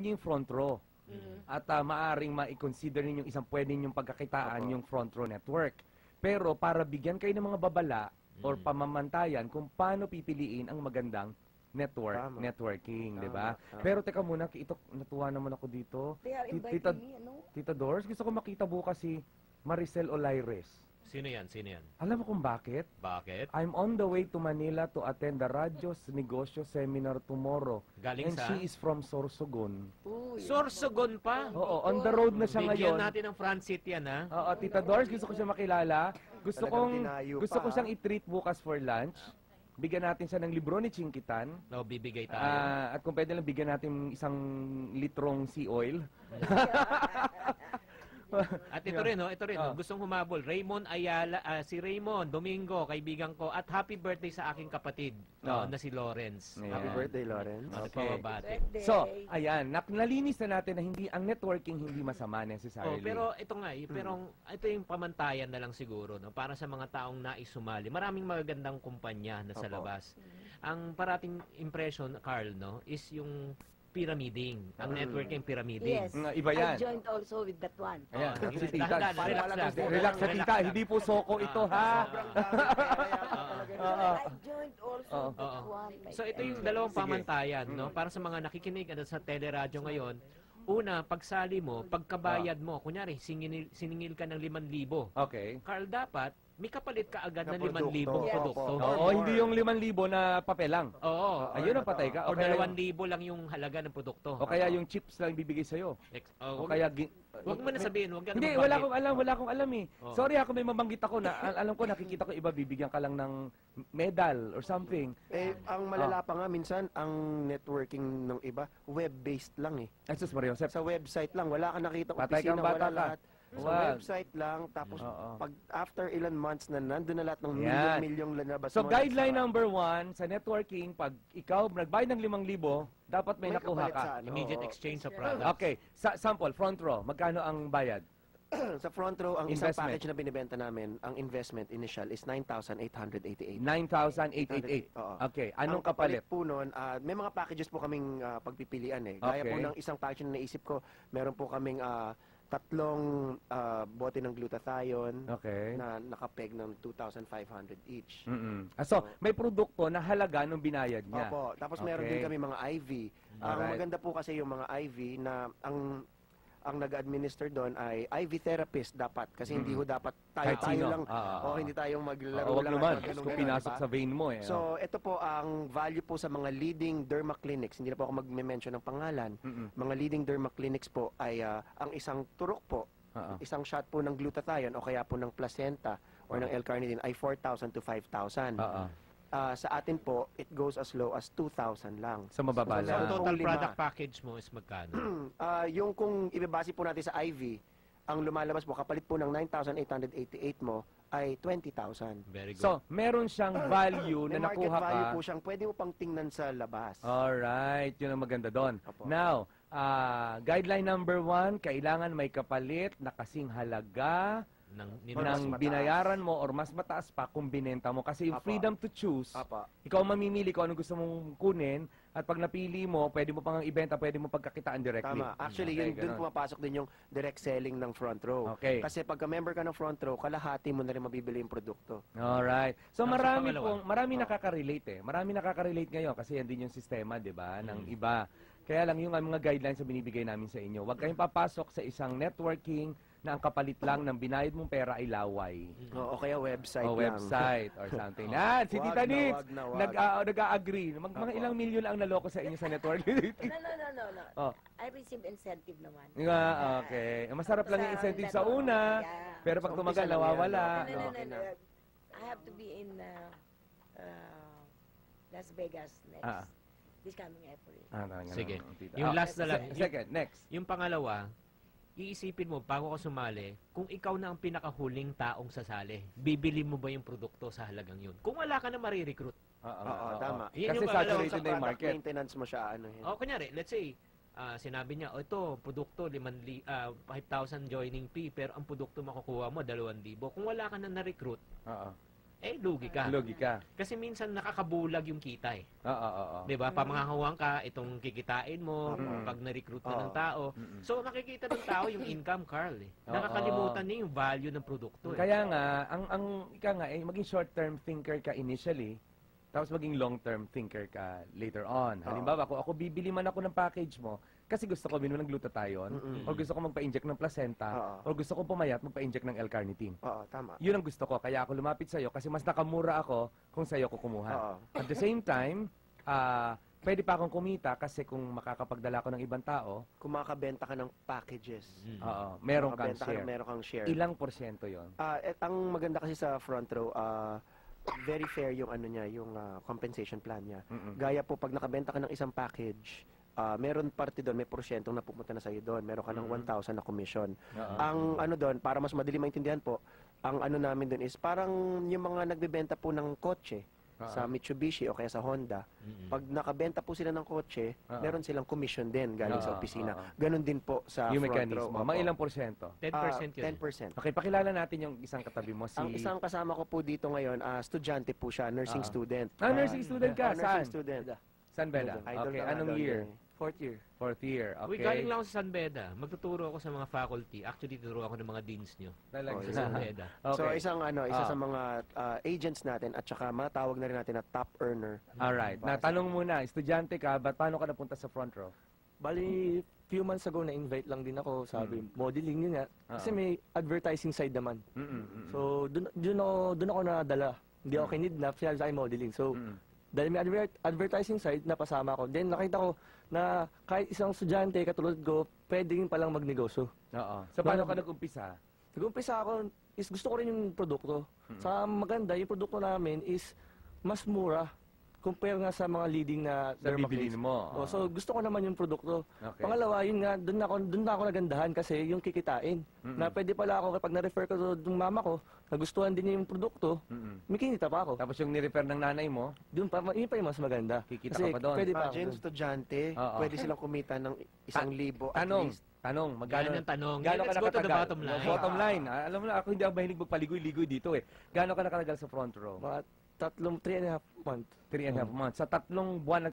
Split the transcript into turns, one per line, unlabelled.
niyo yung front row. At maaring ma-consider ninyong isang pwede ninyong pagkakitaan yung front row network. Pero para bigyan kayo ng mga babala or pamamantayan kung paano pipiliin ang magandang networking, di ba? Pero teka muna, ito, natuwa naman ako dito.
They are inviting me, ano?
Tita Doris, gusto ko makita bukas si Maricel Olaires.
Sino yan? Sino yan?
Alam mo kung bakit?
Bakit?
I'm on the way to Manila to attend the Radyo's Negosyo Seminar tomorrow.
Galing
And
sa?
she is from Sorsogon.
Uy,
Sorsogon pa?
Oo, on the road na siya
Bigyan
ngayon.
natin ng Francit yan, ha?
Oo, Tita Doris, gusto ko siya makilala.
Talagang dinayo
Gusto ko
pa,
siyang i-treat bukas for lunch. Bigyan natin siya ng libro ni Chinkitan.
No, bibigay tayo.
At kung pwede lang bigyan natin isang litrong sea oil.
At ito rin, no? Ito rin, no? Gustong humabol. Raymond Ayala, si Raymond Domingo, kaibigan ko. At happy birthday sa aking kapatid na si Lawrence.
Ayan.
Happy birthday, Lawrence.
Pamabati.
birthday.
So, ayan, nalinis na natin na hindi ang networking hindi masama necessarily.
Pero ito nga, pero ito yung pamantayan na lang siguro, no? Para sa mga taong nais sumali. Maraming magagandang kumpanya na sa labas. Ang parating impression, Carl, no, is yung pyramiding. Ang networking pyramiding.
Yes.
Iba yan.
I joined also with that one.
Ayan,
Oh,
si Tita.
dahan-dahan, relax lang.
Relax sa Tita, hindi po soko ito, ha?
I joined also with that
Oo.
one.
So ito yung dalawang pamantayan, no? Para sa mga nakikinig at sa teleradyo ngayon. Una, pagsali mo, pagkabayad mo, kunyari, siningil ka ng 5,000.
Okay.
Carl, dapat may kapalit ka agad
Na
ng 5,000
produkto.
produkto.
Opo.
Oo, hindi yung 5,000 na papel lang.
Oo.
Ayun ang patay ka.
O 2,000 lang yung halaga ng produkto.
O kaya yung chips lang bibigay sa'yo. O kaya...
Wag mo na sabihin, wag ka na
Hindi,
mabanggit.
wala akong alam eh.
Oh.
Sorry ako may mabanggit ako na alam ko nakikita ko iba bibigyan ka lang ng medal or something.
Ang malala pa nga minsan, ang networking ng iba, web-based lang eh.
Ay, sus Mario Josep.
Sa website lang, wala ka nakita
Patay
opisina,
kang bata
wala
ka.
lahat. Sa
Wag.
website lang, tapos
Oo.
pag after ilan months na nandun na lahat ng
Yan.
milyong lalabas
So
mo.
guideline number 1 sa networking, pag ikaw nagbayad ng 5,000, dapat may nakuha
kapalit
ka.
sa ano,
Immediate
oo.
exchange of products.
Okay, sample, front row, magkano ang bayad?
Sa front row, ang isang
Investment.
package na binibenta namin, ang investment initial is 9,888.
9,888.
Oo.
Okay, anong
Ang
kapalit?
po nun, may mga packages po kaming pagpipilian eh. Gaya po
Okay.
ng isang package na naisip ko, meron po kaming 3 bote ng glutathione
Okay.
na nakapeg ng 2,500 each.
So, may produkto na halaga nung binayad niya.
Opo. Tapos meron
Okay.
din kami mga IV. Ang
Alright.
maganda po kasi yung mga IV na ang nag-administer doon ay IV therapist dapat kasi hindi ho dapat
Kahit
tayo
sino.
lang o hindi tayong maglaro
Wag
lang
naman,
at ganun,
kung
ganun,
pinasok
diba?
sa vein mo eh.
So, ito po ang value po sa mga leading derma clinics. Hindi na po ako mag-mention ng pangalan. Mga leading derma clinics po ay ang isang turok po, isang shot po ng glutathione o kaya po ng placenta or ng L-carnitine ay 4,000 to 5,000. Sa atin po, it goes as low as 2,000 lang.
So, mababa
So,
lang.
ang total
Lima.
product package mo is magkano?
Yung kung ibabase po natin sa IV, ang lumalabas po, kapalit po ng 9,888 mo, ay 20,000.
Very good.
So, meron siyang value
May
na
market
nakuha ka.
value po siyang pwede mo pang tingnan sa labas.
Alright, yun ang maganda doon.
Opo.
Now, guideline number 1, kailangan may kapalit na kasing halaga
Nang
ng binayaran mo or mas mataas pa kung binenta mo. Kasi yung
Apa.
freedom to choose,
Apa.
ikaw ang mamimili kung ano gusto mong kunin at pag napili mo, pwede mo pang ibenta, pwede mo pagkakitaan directly.
Tama. Actually,
Okay,
yun dun
ganun.
pumapasok din yung direct selling ng front row.
Okay.
Kasi pagka member ka ng front row, kalahati mo na rin mabibili yung produkto.
Alright. So
Ang
marami
pangalawa.
marami nakaka-relate eh. Marami nakaka-relate ngayon kasi yan din yung sistema, 'di ba, ng iba. Kaya lang yung mga guidelines na binibigay namin sa inyo. Huwag kayong papasok sa isang networking na ang kapalit lang ng binayad mong pera ay laway.
O kaya website
O
lang.
website or something. Si
Wag
Tita
na,
Nitz,
wag na, wag.
nag-a-agree. Mga ilang milyon ang naloko sa inyo sa networking.
No.
Oh.
I receive incentive naman.
Okay. Masarap lang yung
Sa
incentive sa
network,
una,
yeah.
pero pag
Sa
tumagal,
umpisa lang yan,
nawawala.
No.
Okay na.
I have to be in Las Vegas next. This coming April.
Talaga
Sige.
naman, tita.
Yung last na lang.
Second, next.
Yung pangalawa, iisipin mo bago ka sumali, kung ikaw na ang pinakahuling taong sasali, bibili mo ba yung produkto sa halagang yun? Kung wala ka na marirecruit.
Oo, tama.
Yan
Kasi
yung
saturated na yung
Product
market.
maintenance mo siya, ano yun.
O, kunyari, let's say, sinabi niya, ito, produkto, 5,000 joining fee, pero ang produkto makukuha mo, 2,000. Kung wala ka na na-recruit,
Oo.
lugi ka.
Logika.
Kasi minsan nakakabulag yung kita eh.
Oo.
'Di ba? Pamangangawang ka, itong kikitain mo pag na-recruit ka ng tao. So nakikita ng tao yung income, Carl eh. Nakakalimutan niya yung value ng produkto eh.
Kaya nga, maging short-term thinker ka initially, tapos maging long-term thinker ka later on. Halimbawa, kung ako bibili man ako ng package mo, kasi gusto ko binulang glutathione, or gusto ko magpa-inject ng placenta, or gusto ko pumayat, magpa-inject ng L-carnitine.
Oo, tama.
Yun ang gusto ko, kaya ako lumapit sa'yo kasi mas nakamura ako kung sa'yo ko kumuha. At the same time, pwede pa akong kumita kasi kung makakapagdala ko ng ibang tao,
Kumakabenta ka ng packages.
meron kang
Kumakabenta ka
share.
meron kang share.
Ilang porsyento yon?
Ang maganda kasi sa front row, very fair yung yung compensation plan niya. Gaya po pag nakabenta ka ng isang package, meron parte doon, may porsyentong napupunta na sa'yo doon. Meron ka ng 1,000 na commission. Ang doon, para mas madali maintindihan po, ang namin doon is parang yung mga nagbebenta po ng kotse sa Mitsubishi o kaya sa Honda. Pag nakabenta po sila ng kotse, meron silang commission din galing sa opisina. Ganon din po sa
Yung
front row.
mechanismo. Mga ilang porsyento?
10% yun.
10%.
Okay, pakilala natin yung isang katabi mo.
Ang isang kasama ko po dito ngayon, estudyante po siya, nursing student.
Nursing student ka? Saan?
Nursing student.
Saan, Bella?
Idol
Okay,
na
anong
idol
year?
niya eh. Fourth year.
Fourth year,
Uy,
okay.
galing lang ako sa San Beda. Magtuturo ako sa mga faculty. Actually, tuturo ako ng mga deans nyo.
Talaga.
Sa San Beda.
Okay.
So isa sa mga agents natin at saka matawag na rin natin na top earner.
Alright. Natanong muna, estudyante ka, paano ka napunta sa front row?
Bali, few months ago na-invite lang din ako, sabi, modeling yun nga. Kasi may advertising side naman. So, dun ako nadala. Hindi ako kinidnap, sinabi sa akin modeling. So, dahil may advertising side, napasama ako. Then, nakita ko na kahit isang estudyante, katulad ko, pwedeng palang magnegosyo.
Oo. So, paano ka nag-umpisa?
Nag-umpisa ako, is gusto ko rin yung produkto. Sa maganda, yung produkto namin is mas mura compare nga sa mga leading na
Sa bibilin
dermaclinics.
mo.
So gusto ko naman yung produkto.
Okay.
Pangalawa, yun nga, doon na ako nagandahan kasi yung kikitain. Na pwede pala ako kapag na-refer ko ng mama ko, nagustuhan din niya yung produkto, may kinita pa ako.
Tapos yung nirefer ng nanay mo,
Yun pa yung mas maganda.
Kikita
Kasi
ka pa doon.
pwede pa ako
Imagine,
doon.
estudyante,
Oo.
pwede silang kumita ng 1,000 at
tanong,
least.
magkano?
Yan ang tanong.
Gaano ka
Let's go to the
nakatagal?
bottom line.
Bottom line. Alam mo na, ako hindi ako mahilig magpaligoy-ligoy dito eh. Gaano ka nakatagal sa front row?
Mga 3.5 months.
3.5 months. Sa 3 buwan